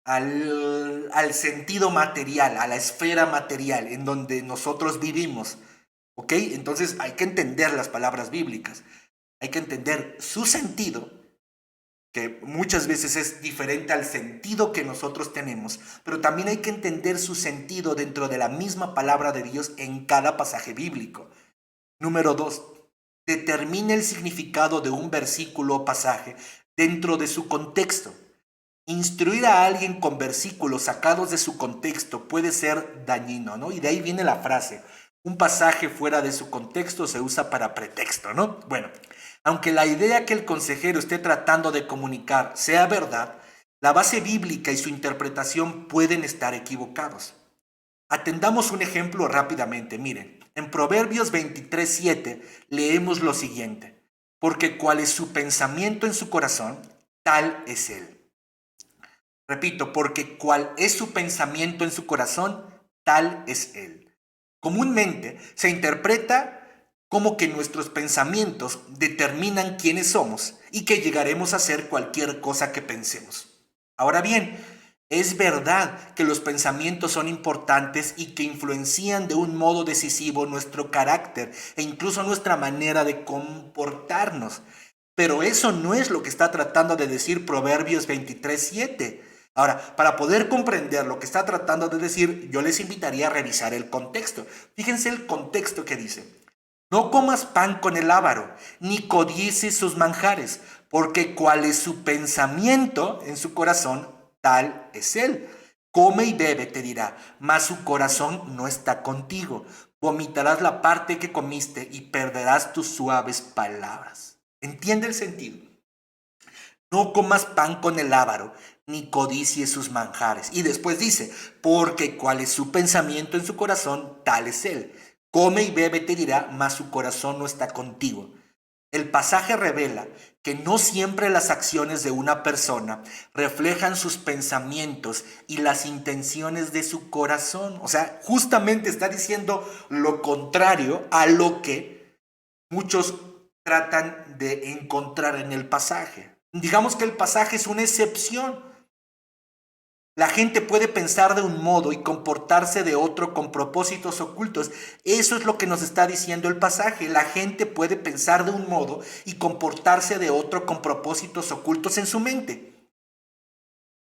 al sentido material, a la esfera material en donde nosotros vivimos. ¿Ok? Entonces hay que entender las palabras bíblicas. Hay que entender su sentido, que muchas veces es diferente al sentido que nosotros tenemos, pero también hay que entender su sentido dentro de la misma palabra de Dios en cada pasaje bíblico. Número 2, determine el significado de un versículo o pasaje dentro de su contexto. Instruir a alguien con versículos sacados de su contexto puede ser dañino, ¿no? Y de ahí viene la frase: un pasaje fuera de su contexto se usa para pretexto, ¿no? Bueno, aunque la idea que el consejero esté tratando de comunicar sea verdad, la base bíblica y su interpretación pueden estar equivocados. Atendamos un ejemplo rápidamente. Miren, en Proverbios 23:7 leemos lo siguiente: porque cuál es su pensamiento en su corazón, tal es él. Repito, porque cuál es su pensamiento en su corazón, tal es él. Comúnmente se interpreta como que nuestros pensamientos determinan quiénes somos y que llegaremos a hacer cualquier cosa que pensemos. Ahora bien, es verdad que los pensamientos son importantes y que influencian de un modo decisivo nuestro carácter e incluso nuestra manera de comportarnos. Pero eso no es lo que está tratando de decir Proverbios 23:7. Ahora, para poder comprender lo que está tratando de decir, yo les invitaría a revisar el contexto. Fíjense el contexto que dice: no comas pan con el avaro, ni codicies sus manjares, porque cuál es su pensamiento en su corazón, tal es él. Come y bebe, te dirá, mas su corazón no está contigo. Vomitarás la parte que comiste y perderás tus suaves palabras. ¿Entiende el sentido? No comas pan con el avaro, ni codicies sus manjares. Y después dice: porque cuál es su pensamiento en su corazón, tal es él. Come y bebe, te dirá, mas su corazón no está contigo. El pasaje revela que no siempre las acciones de una persona reflejan sus pensamientos y las intenciones de su corazón. O sea, justamente está diciendo lo contrario a lo que muchos tratan de encontrar en el pasaje. Digamos que el pasaje es una excepción. La gente puede pensar de un modo y comportarse de otro con propósitos ocultos. Eso es lo que nos está diciendo el pasaje. La gente puede pensar de un modo y comportarse de otro con propósitos ocultos en su mente.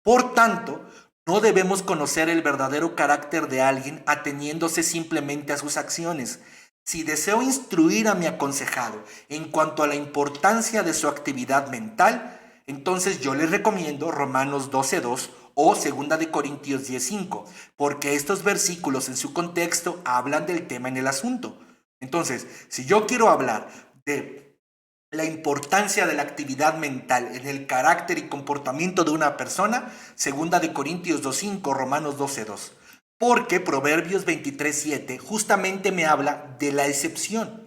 Por tanto, no debemos conocer el verdadero carácter de alguien ateniéndose simplemente a sus acciones. Si deseo instruir a mi aconsejado en cuanto a la importancia de su actividad mental, entonces yo les recomiendo Romanos 12:2 o 2 de Corintios 10:5, porque estos versículos en su contexto hablan del tema en el asunto. Entonces, si yo quiero hablar de la importancia de la actividad mental en el carácter y comportamiento de una persona, 2 de Corintios 2:5, Romanos 12:2. Porque Proverbios 23:7 justamente me habla de la excepción.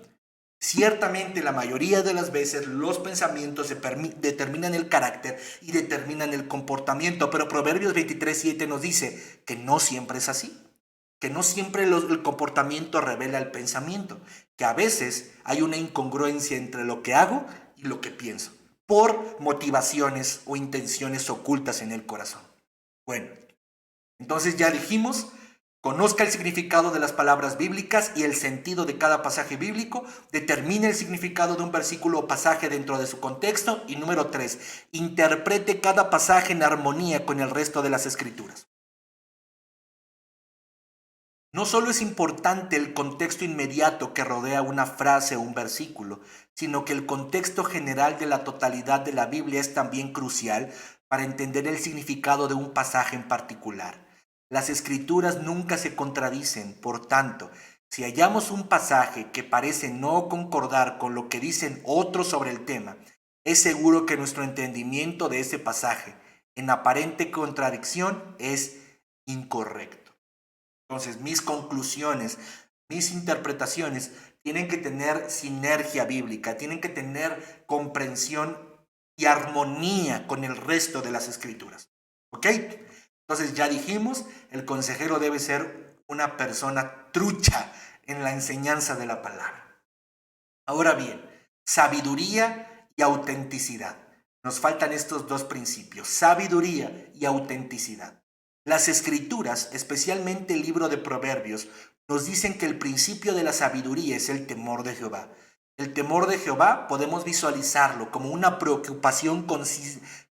Ciertamente la mayoría de las veces los pensamientos determinan el carácter y determinan el comportamiento, pero Proverbios 23:7 nos dice que no siempre es así, que no siempre el comportamiento revela el pensamiento, que a veces hay una incongruencia entre lo que hago y lo que pienso, por motivaciones o intenciones ocultas en el corazón. Bueno, entonces ya dijimos: conozca el significado de las palabras bíblicas y el sentido de cada pasaje bíblico, determine el significado de un versículo o pasaje dentro de su contexto, y número 3, interprete cada pasaje en armonía con el resto de las escrituras. No solo es importante el contexto inmediato que rodea una frase o un versículo, sino que el contexto general de la totalidad de la Biblia es también crucial para entender el significado de un pasaje en particular. Las escrituras nunca se contradicen, por tanto, si hallamos un pasaje que parece no concordar con lo que dicen otros sobre el tema, es seguro que nuestro entendimiento de ese pasaje, en aparente contradicción, es incorrecto. Entonces, mis conclusiones, mis interpretaciones tienen que tener sinergia bíblica, tienen que tener comprensión y armonía con el resto de las escrituras. ¿Ok? Entonces ya dijimos, el consejero debe ser una persona trucha en la enseñanza de la palabra. Ahora bien, sabiduría y autenticidad. Nos faltan estos dos principios, sabiduría y autenticidad. Las escrituras, especialmente el libro de Proverbios, nos dicen que el principio de la sabiduría es el temor de Jehová. El temor de Jehová podemos visualizarlo como una preocupación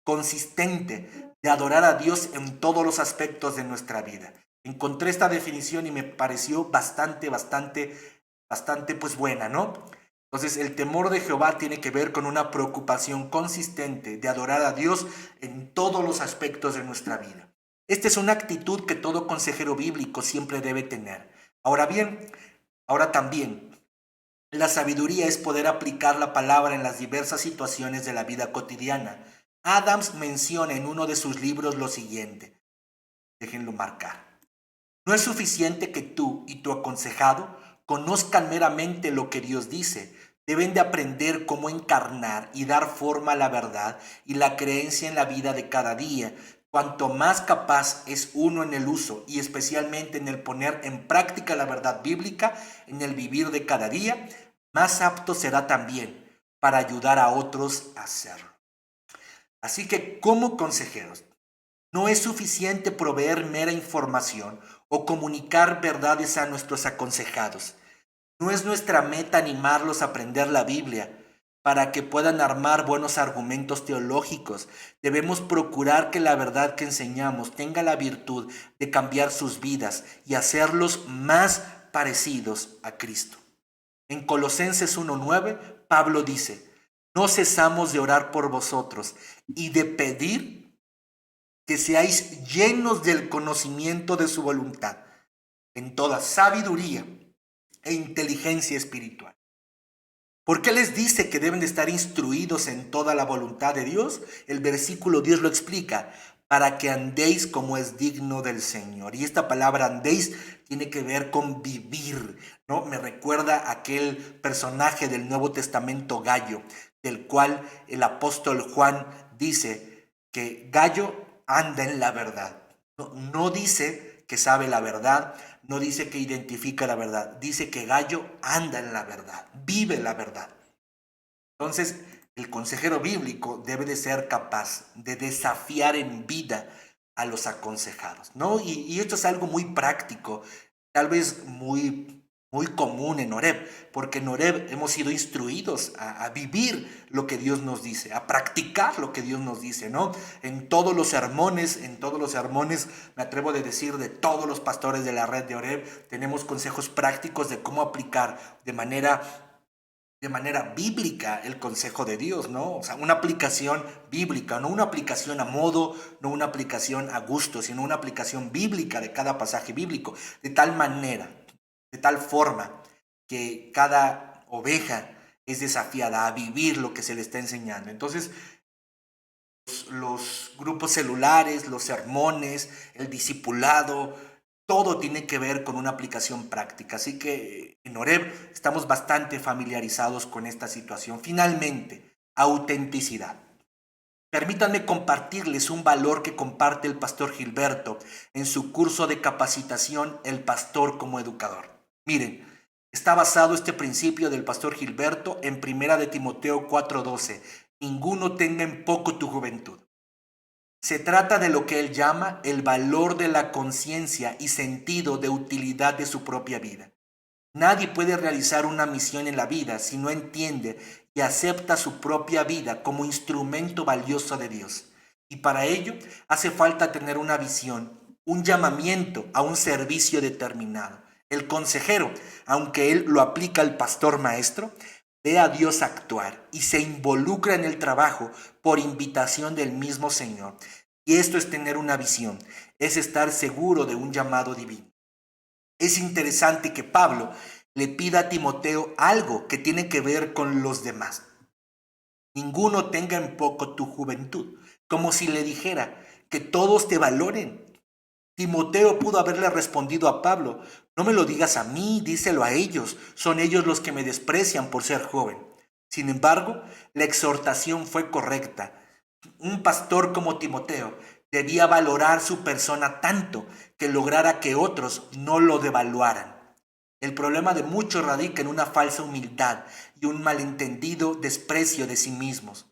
consistente de adorar a Dios en todos los aspectos de nuestra vida. Encontré esta definición y me pareció bastante pues buena, ¿no? Entonces el temor de Jehová tiene que ver con una preocupación consistente de adorar a Dios en todos los aspectos de nuestra vida. Esta es una actitud que todo consejero bíblico siempre debe tener. Ahora también, la sabiduría es poder aplicar la palabra en las diversas situaciones de la vida cotidiana. Adams menciona en uno de sus libros lo siguiente, déjenlo marcar. No es suficiente que tú y tu aconsejado conozcan meramente lo que Dios dice. Deben de aprender cómo encarnar y dar forma a la verdad y la creencia en la vida de cada día. Cuanto más capaz es uno en el uso y especialmente en el poner en práctica la verdad bíblica en el vivir de cada día, más apto será también para ayudar a otros a hacerlo. Así que como consejeros, no es suficiente proveer mera información o comunicar verdades a nuestros aconsejados. No es nuestra meta animarlos a aprender la Biblia para que puedan armar buenos argumentos teológicos. Debemos procurar que la verdad que enseñamos tenga la virtud de cambiar sus vidas y hacerlos más parecidos a Cristo. En Colosenses 1:9, Pablo dice, no cesamos de orar por vosotros y de pedir que seáis llenos del conocimiento de su voluntad, en toda sabiduría e inteligencia espiritual. ¿Por qué les dice que deben de estar instruidos en toda la voluntad de Dios? El versículo 10 lo explica, para que andéis como es digno del Señor. Y esta palabra andéis tiene que ver con vivir, ¿no? Me recuerda a aquel personaje del Nuevo Testamento, Gallo, del cual el apóstol Juan dice que Gallo anda en la verdad. No dice que sabe la verdad, no dice que identifica la verdad, dice que Gallo anda en la verdad, vive la verdad. Entonces, el consejero bíblico debe de ser capaz de desafiar en vida a los aconsejados, ¿no? Y esto es algo muy práctico, tal vez muy común en Oreb, porque en Oreb hemos sido instruidos a vivir lo que Dios nos dice, a practicar lo que Dios nos dice, ¿no? En todos los sermones, me atrevo a decir, de todos los pastores de la red de Oreb, tenemos consejos prácticos de cómo aplicar de manera bíblica el consejo de Dios, ¿no? O sea, una aplicación bíblica, no una aplicación a modo, no una aplicación a gusto, sino una aplicación bíblica de cada pasaje bíblico, de tal manera, de tal forma que cada oveja es desafiada a vivir lo que se le está enseñando. Entonces, los grupos celulares, los sermones, el discipulado, todo tiene que ver con una aplicación práctica. Así que en Oreb estamos bastante familiarizados con esta situación. Finalmente, autenticidad. Permítanme compartirles un valor que comparte el pastor Gilberto en su curso de capacitación El Pastor como Educador. Miren, está basado este principio del pastor Gilberto en 1 Timoteo 4:12. Ninguno tenga en poco tu juventud. Se trata de lo que él llama el valor de la conciencia y sentido de utilidad de su propia vida. Nadie puede realizar una misión en la vida si no entiende y acepta su propia vida como instrumento valioso de Dios. Y para ello hace falta tener una visión, un llamamiento a un servicio determinado. El consejero, aunque él lo aplica al pastor maestro, ve a Dios actuar y se involucra en el trabajo por invitación del mismo Señor. Y esto es tener una visión, es estar seguro de un llamado divino. Es interesante que Pablo le pida a Timoteo algo que tiene que ver con los demás. Ninguno tenga en poco tu juventud, como si le dijera que todos te valoren. Timoteo pudo haberle respondido a Pablo, no me lo digas a mí, díselo a ellos, son ellos los que me desprecian por ser joven. Sin embargo, la exhortación fue correcta. Un pastor como Timoteo Debía valorar su persona tanto que lograra que otros no lo devaluaran. El problema de muchos radica en una falsa humildad y un malentendido desprecio de sí mismos.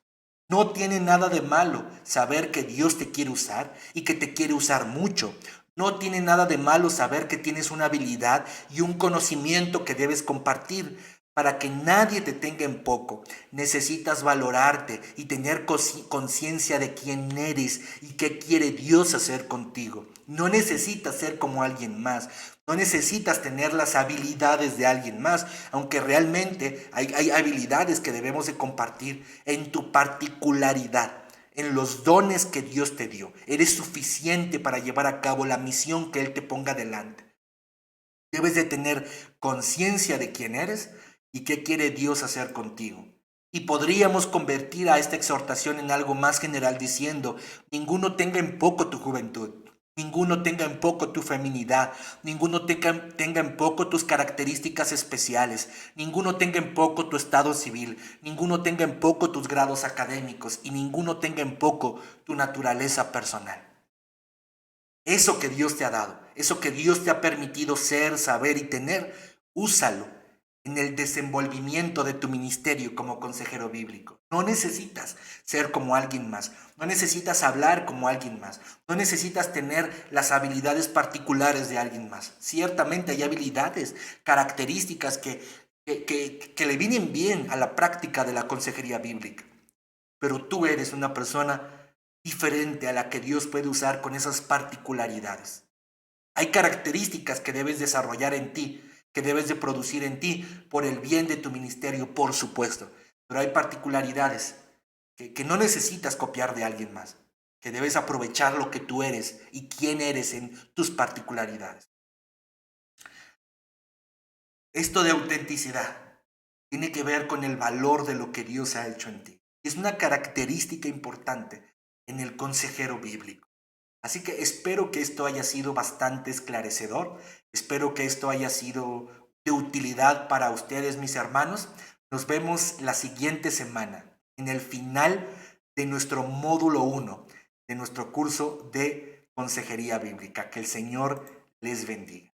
No tiene nada de malo saber que Dios te quiere usar y que te quiere usar mucho. No tiene nada de malo saber que tienes una habilidad y un conocimiento que debes compartir. Para que nadie te tenga en poco, necesitas valorarte y tener conciencia de quién eres y qué quiere Dios hacer contigo. No necesitas ser como alguien más. No necesitas tener las habilidades de alguien más, aunque realmente hay habilidades que debemos de compartir en tu particularidad, en los dones que Dios te dio. Eres suficiente para llevar a cabo la misión que Él te ponga delante. Debes de tener conciencia de quién eres y qué quiere Dios hacer contigo. Y podríamos convertir a esta exhortación en algo más general diciendo: ninguno tenga en poco tu juventud, ninguno tenga en poco tu feminidad, ninguno tenga en poco tus características especiales, ninguno tenga en poco tu estado civil, ninguno tenga en poco tus grados académicos y ninguno tenga en poco tu naturaleza personal. Eso que Dios te ha dado, eso que Dios te ha permitido ser, saber y tener, úsalo en el desenvolvimiento de tu ministerio como consejero bíblico. No necesitas ser como alguien más, no necesitas hablar como alguien más, no necesitas tener las habilidades particulares de alguien más. Ciertamente hay habilidades, características que le vienen bien a la práctica de la consejería bíblica, pero tú eres una persona diferente a la que Dios puede usar con esas particularidades. Hay características que debes desarrollar en ti, que debes de producir en ti por el bien de tu ministerio, por supuesto. Pero hay particularidades que no necesitas copiar de alguien más, que debes aprovechar lo que tú eres y quién eres en tus particularidades. Esto de autenticidad tiene que ver con el valor de lo que Dios ha hecho en ti. Es una característica importante en el consejero bíblico. Así que espero que esto haya sido bastante esclarecedor. Espero que esto haya sido de utilidad para ustedes, mis hermanos. Nos vemos la siguiente semana, en el final de nuestro módulo 1, de nuestro curso de consejería bíblica. Que el Señor les bendiga.